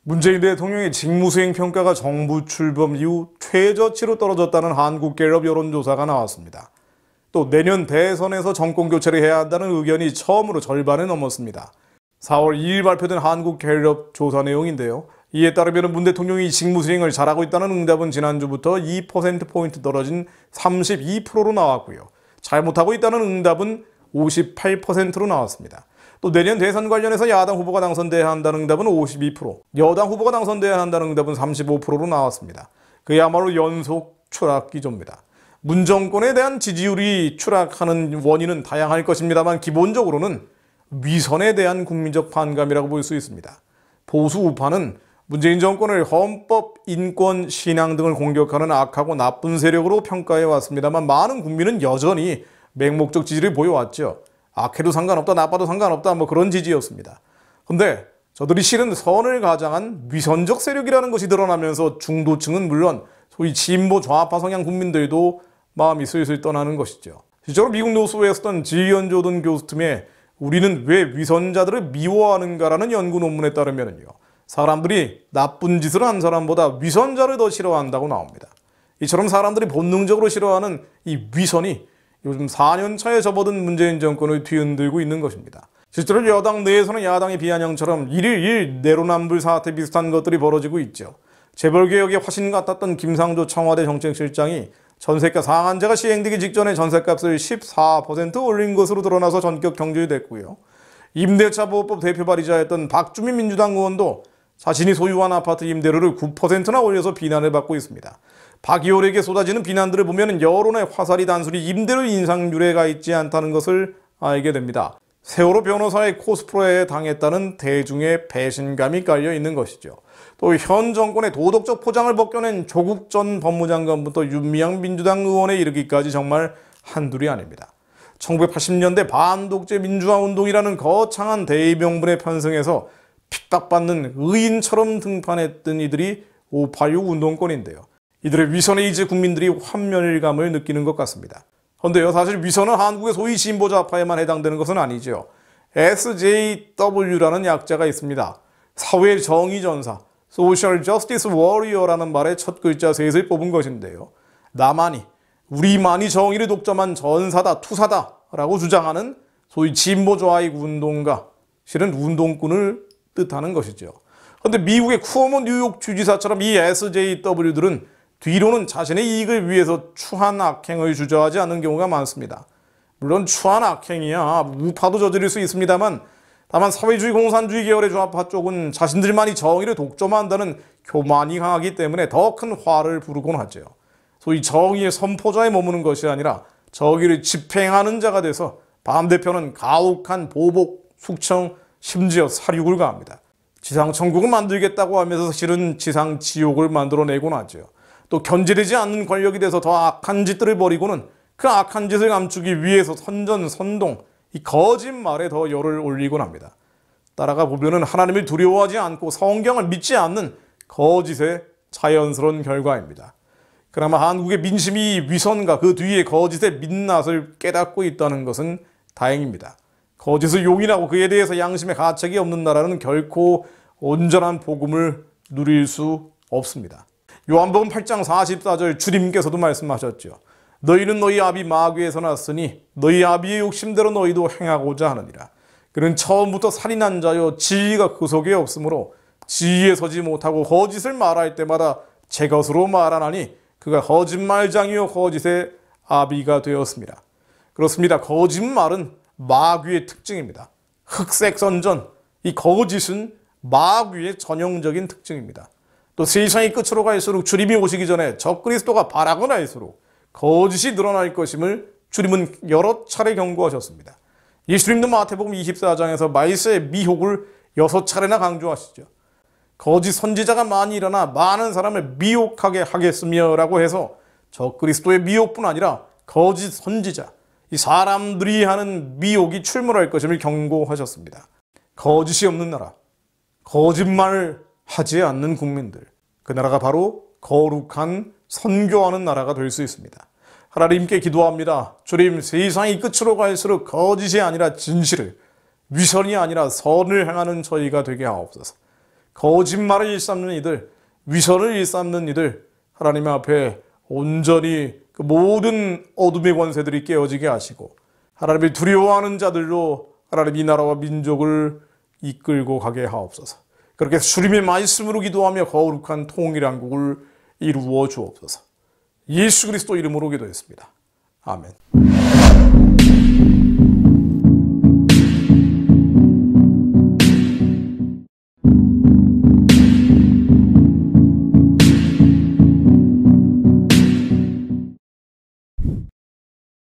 문재인 대통령의 직무수행 평가가 정부 출범 이후 최저치로 떨어졌다는 한국갤럽 여론조사가 나왔습니다. 또 내년 대선에서 정권교체를 해야 한다는 의견이 처음으로 절반을 넘었습니다. 4월 2일 발표된 한국갤럽 조사 내용인데요. 이에 따르면 문 대통령이 직무수행을 잘하고 있다는 응답은 지난주부터 2%포인트 떨어진 32%로 나왔고요. 잘못하고 있다는 응답은 58%로 나왔습니다. 또 내년 대선 관련해서 야당 후보가 당선돼야 한다는 응답은 52%, 여당 후보가 당선돼야 한다는 응답은 35%로 나왔습니다. 그야말로 연속 추락 기조입니다. 문 정권에 대한 지지율이 추락하는 원인은 다양할 것입니다만 기본적으로는 위선에 대한 국민적 반감이라고 볼 수 있습니다. 보수 우파는 문재인 정권을 헌법, 인권, 신앙 등을 공격하는 악하고 나쁜 세력으로 평가해 왔습니다만 많은 국민은 여전히 맹목적 지지를 보여왔죠. 악해도 상관없다, 나빠도 상관없다, 그런 지지였습니다. 근데 저들이 실은 선을 가장한 위선적 세력이라는 것이 드러나면서 중도층은 물론 소위 진보 좌파 성향 국민들도 마음이 슬슬 떠나는 것이죠. 실제로 미국 노스웨에 썼던 지연 조던 교수 틈에 우리는 왜 위선자들을 미워하는가라는 연구 논문에 따르면요, 사람들이 나쁜 짓을 한 사람보다 위선자를 더 싫어한다고 나옵니다. 이처럼 사람들이 본능적으로 싫어하는 이 위선이 요즘 4년차에 접어든 문재인 정권을 뒤흔들고 있는 것입니다. 실제로 여당 내에서는 야당의 비아냥처럼 일일 내로남불 사태 비슷한 것들이 벌어지고 있죠. 재벌개혁의 화신 같았던 김상조 청와대 정책실장이 전세가 상한제가 시행되기 직전에 전세값을 14% 올린 것으로 드러나서 전격 경질됐고요. 임대차 보호법 대표 발의자였던 박주민 민주당 의원도 자신이 소유한 아파트 임대료를 9%나 올려서 비난을 받고 있습니다. 박 의원에게 쏟아지는 비난들을 보면 여론의 화살이 단순히 임대료 인상률에 가 있지 않다는 것을 알게 됩니다. 세월호 변호사의 코스프레에 당했다는 대중의 배신감이 깔려 있는 것이죠. 또 현 정권의 도덕적 포장을 벗겨낸 조국 전 법무장관부터 윤미향 민주당 의원에 이르기까지 정말 한둘이 아닙니다. 1980년대 반독재 민주화운동이라는 거창한 대의명분에 편승해서 핍박받는 의인처럼 등판했던 이들이 586 운동권인데요. 이들의 위선에 이제 국민들이 환멸감을 느끼는 것 같습니다. 그런데요, 사실 위선은 한국의 소위 진보좌파에만 해당되는 것은 아니죠. SJW라는 약자가 있습니다. 사회 정의전사, Social Justice Warrior라는 말의 첫 글자 셋을 뽑은 것인데요. 나만이, 우리만이 정의를 독점한 전사다, 투사다 라고 주장하는 소위 진보좌익 운동가, 실은 운동꾼을 뜻하는 것이죠. 그런데 미국의 쿠오모 뉴욕 주지사처럼 이 SJW들은 뒤로는 자신의 이익을 위해서 추한 악행을 주저하지 않는 경우가 많습니다. 물론 추한 악행이야 우파도 저지를 수 있습니다만, 다만 사회주의 공산주의 계열의 좌파 쪽은 자신들만이 정의를 독점한다는 교만이 강하기 때문에 더 큰 화를 부르곤 하죠. 소위 정의의 선포자에 머무는 것이 아니라 정의를 집행하는 자가 돼서 반대편은 가혹한 보복, 숙청, 심지어 살육을 가합니다. 지상천국을 만들겠다고 하면서 실은 지상지옥을 만들어내곤 하죠. 또 견제되지 않는 권력이 돼서 더 악한 짓들을 벌이고는 그 악한 짓을 감추기 위해서 선전선동, 이 거짓말에 더 열을 올리곤 합니다. 따라가 보면은 하나님을 두려워하지 않고 성경을 믿지 않는 거짓의 자연스러운 결과입니다. 그나마 한국의 민심이 위선과 그 뒤에 거짓의 민낯을 깨닫고 있다는 것은 다행입니다. 거짓을 용인하고 그에 대해서 양심의 가책이 없는 나라는 결코 온전한 복음을 누릴 수 없습니다. 요한복음 8장 44절 주님께서도 말씀하셨죠. 너희는 너희 아비 마귀에서 났으니 너희 아비의 욕심대로 너희도 행하고자 하느니라. 그는 처음부터 살인한 자요 지위가 그 속에 없으므로 지위에 서지 못하고 거짓을 말할 때마다 제 것으로 말하나니 그가 거짓말장이요 거짓의 아비가 되었습니다. 그렇습니다. 거짓말은 마귀의 특징입니다. 흑색선전, 이 거짓은 마귀의 전형적인 특징입니다. 또 세상이 끝으로 갈수록 주님이 오시기 전에 적그리스도가 발악을 할수록 거짓이 늘어날 것임을 주님은 여러 차례 경고하셨습니다. 예수님도 마태복음 24장에서 말세의 미혹을 6차례나 강조하시죠. 거짓 선지자가 많이 일어나 많은 사람을 미혹하게 하겠으며 라고 해서 적그리스도의 미혹뿐 아니라 거짓 선지자, 이 사람들이 하는 미혹이 출몰할 것임을 경고하셨습니다. 거짓이 없는 나라, 거짓말을 하지 않는 국민들, 그 나라가 바로 거룩한 선교하는 나라가 될 수 있습니다. 하나님께 기도합니다. 주님, 세상이 끝으로 갈수록 거짓이 아니라 진실을, 위선이 아니라 선을 행하는 저희가 되게 하옵소서. 거짓말을 일삼는 이들, 위선을 일삼는 이들, 하나님 앞에 온전히 그 모든 어둠의 권세들이 깨어지게 하시고 하나님을 두려워하는 자들로 하나님 이 나라와 민족을 이끌고 가게 하옵소서. 그렇게 주님의 말씀으로 기도하며 거룩한 통일한국을 이루어 주옵소서. 예수 그리스도 이름으로 기도했습니다. 아멘.